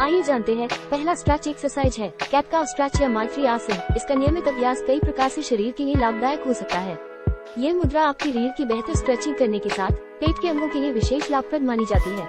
आइए जानते हैं। पहला स्ट्रेच एक्सरसाइज है कैट काउ स्ट्रेच या मैत्री आसन। इसका नियमित अभ्यास कई प्रकार से शरीर के लिए लाभदायक हो सकता है। ये मुद्रा आपकी रीढ़ की बेहतर स्ट्रेचिंग करने के साथ पेट के अंगों के लिए विशेष लाभप्रद मानी जाती है।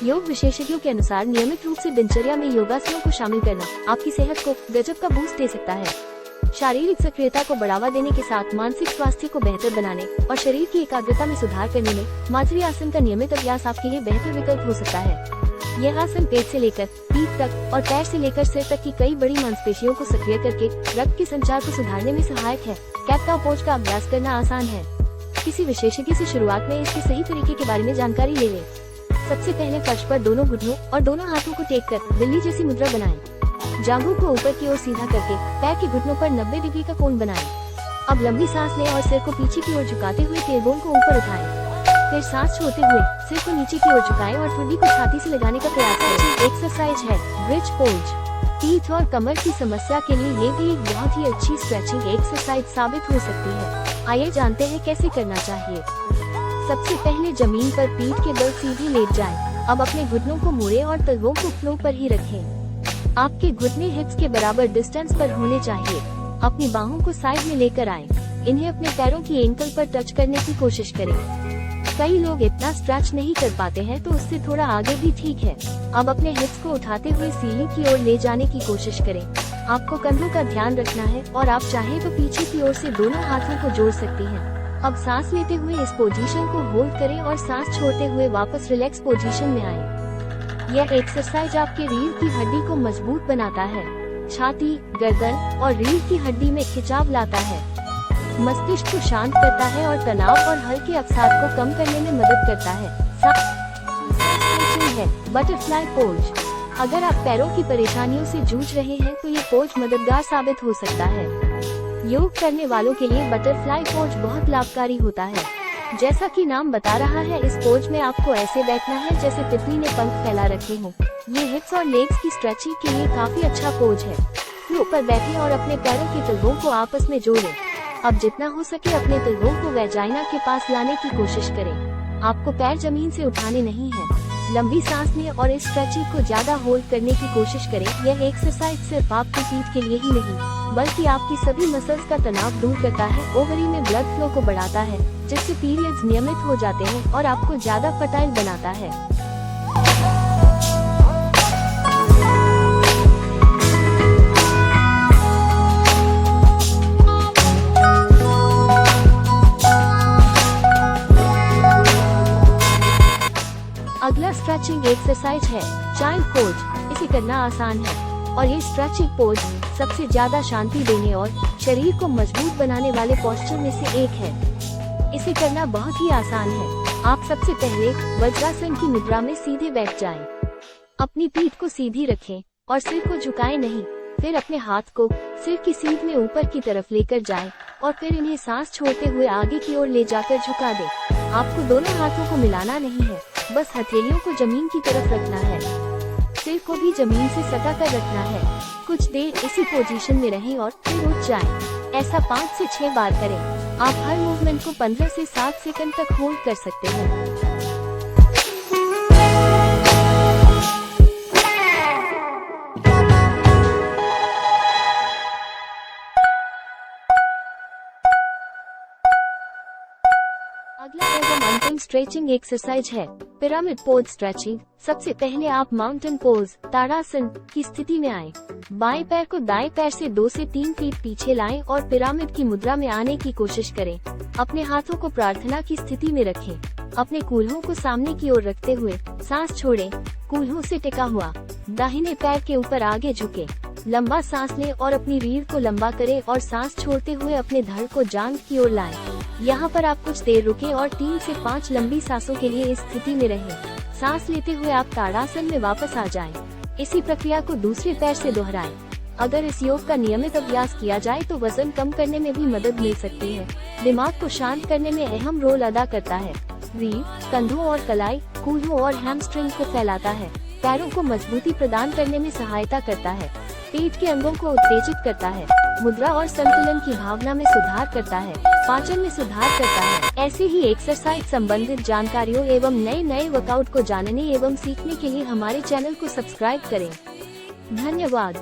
योग विशेषज्ञों के अनुसार नियमित रूप से दिनचर्या में योगासनों को शामिल करना आपकी सेहत को गजब का बूस्ट दे सकता है। शारीरिक सक्रियता को बढ़ावा देने के साथ मानसिक स्वास्थ्य को बेहतर बनाने और शरीर की एकाग्रता में सुधार करने में मैत्री आसन का नियमित अभ्यास आपके लिए बेहतर विकल्प हो सकता है। यह आसन पेट से लेकर पीठ तक और पैर से लेकर सिर तक की कई बड़ी मांसपेशियों को सक्रिय करके रक्त के संचार को सुधारने में सहायक है। कैट काउ पोज का अभ्यास करना आसान है। किसी विशेषज्ञ से शुरुआत में इसके सही तरीके के बारे में जानकारी ले लें। सबसे पहले फर्श पर दोनों घुटनों और दोनों हाथों को टेक कर बिल्ली जैसी मुद्रा बनाएं। जांघों को ऊपर की ओर सीधा करके पैर के घुटनों पर 90 डिग्री का कोण बनाएं। अब लंबी सांस लें और सिर को पीछे की ओर झुकाते हुए टेलबोन को ऊपर उठाएं। फिर सांस छोड़ते हुए सिर को नीचे की ओर झुकाएं और ठुड्डी को छाती से लगाने का प्रयास करें। एक्सरसाइज है ब्रिज पोज। पीठ और कमर की समस्या के लिए ये भी एक बहुत ही अच्छी स्ट्रेचिंग एक्सरसाइज साबित हो सकती है। आइए जानते हैं कैसे करना चाहिए। सबसे पहले जमीन पर पीठ के बल सीधे लेट जाएं। अब अपने घुटनों को मोड़ें और तलवों को फ्लो पर ही रखें। आपके घुटने हिप्स के बराबर डिस्टेंस पर होने चाहिए। अपनी बाहों को साइड में लेकर आएं। इन्हें अपने पैरों की एंकल पर टच करने की कोशिश करें। कई लोग इतना स्ट्रेच नहीं कर पाते हैं, तो उससे थोड़ा आगे भी ठीक है। अब अपने हिप्स को उठाते हुए सीलिंग की ओर ले जाने की कोशिश करें। आपको कंधों का ध्यान रखना है और आप चाहे तो पीछे की ओर से दोनों हाथों को जोड़ सकती हैं। अब सांस लेते हुए इस पोजीशन को होल्ड करें और सांस छोड़ते हुए वापस रिलैक्स पोजीशन में आएं। यह एक्सरसाइज आपके रीढ़ की हड्डी को मजबूत बनाता है, छाती, गर्दन और रीढ़ की हड्डी में खिंचाव लाता है, मस्तिष्क को शांत करता है और तनाव और हल्के अवसाद को कम करने में मदद करता है। Butterfly pose. अगर आप पैरों की परेशानियों से जूझ रहे हैं तो ये पोज मददगार साबित हो सकता है। योग करने वालों के लिए बटरफ्लाई पोज बहुत लाभकारी होता है। जैसा कि नाम बता रहा है, इस पोज में आपको ऐसे बैठना है जैसे तितली ने पंख फैला रखे हों। ये हिप्स और लेग्स की स्ट्रेचिंग के लिए काफी अच्छा पोज है। फ्लो पर बैठें और अपने पैरों के तलवों को आपस में जोड़ें। अब जितना हो सके अपने तलवों को वैजाइना के पास लाने की कोशिश करें। आपको पैर जमीन से उठाने नहीं है। लंबी सांस लें और इस स्ट्रेचिंग को ज्यादा होल्ड करने की कोशिश करें। यह एक्सरसाइज सिर्फ आपकी पीठ के लिए ही नहीं, बल्कि आपकी सभी मसल्स का तनाव दूर करता है, ओवरी में ब्लड फ्लो को बढ़ाता है, जिससे पीरियड्स नियमित हो जाते हैं और आपको ज्यादा फर्टाइल बनाता है। अगला स्ट्रेचिंग एक्सरसाइज है चाइल्ड पोज। इसे करना आसान है और ये स्ट्रेचिंग पोज सबसे ज्यादा शांति देने और शरीर को मजबूत बनाने वाले पोस्चर में से एक है। इसे करना बहुत ही आसान है। आप सबसे पहले वज्रासन की मुद्रा में सीधे बैठ जाएं। अपनी पीठ को सीधी रखें और सिर को झुकाएं नहीं। फिर अपने हाथ को सिर की सीध में ऊपर की तरफ लेकर जाएं और फिर इन्हें सांस छोड़ते हुए आगे की ओर ले जाकर झुका दें। आपको दोनों हाथों को मिलाना नहीं है, बस हथेलियों को जमीन की तरफ रखना है। सिर को भी जमीन से सटा कर रखना है। कुछ देर इसी पोजीशन में रहें और फिर उठ जाएं। ऐसा 5 से 6 बार करें। आप हर मूवमेंट को 15 से 7 सेकंड तक होल्ड कर सकते हैं। अगला एवं अंतिम स्ट्रेचिंग एक्सरसाइज है पिरामिड पोज स्ट्रेचिंग। सबसे पहले आप माउंटेन पोज ताड़ासन की स्थिति में आएं। बाएं पैर को दाएं पैर से 2 से 3 फीट पीछे लाएं और पिरामिड की मुद्रा में आने की कोशिश करें। अपने हाथों को प्रार्थना की स्थिति में रखें। अपने कूल्हों को सामने की ओर रखते हुए सांस छोड़ें। कूल्हों से टिका हुआ दाहिने पैर के ऊपर आगे झुके। लंबा सांस लें और अपनी रीढ़ को लंबा करें और सांस छोड़ते हुए अपने धड़ को जांघ की ओर लाएं। यहाँ पर आप कुछ देर रुकें और 3 से 5 लंबी सांसों के लिए इस स्थिति में रहें। सांस लेते हुए आप ताड़ासन में वापस आ जाएं। इसी प्रक्रिया को दूसरे पैर से दोहराएं। अगर इस योग का नियमित अभ्यास किया जाए तो वजन कम करने में भी मदद मिल सकती है। दिमाग को शांत करने में अहम रोल अदा करता है। रीढ़, कंधों और कलाई, कूल्हों और हैमस्ट्रिंग को फैलाता है। पैरों को मजबूती प्रदान करने में सहायता करता है। पेट के अंगों को उत्तेजित करता है। मुद्रा और संतुलन की भावना में सुधार करता है। पाचन में सुधार करता है। ऐसे ही एक्सरसाइज संबंधित जानकारियों एवं नए वर्कआउट को जानने एवं सीखने के लिए हमारे चैनल को सब्सक्राइब करें। धन्यवाद।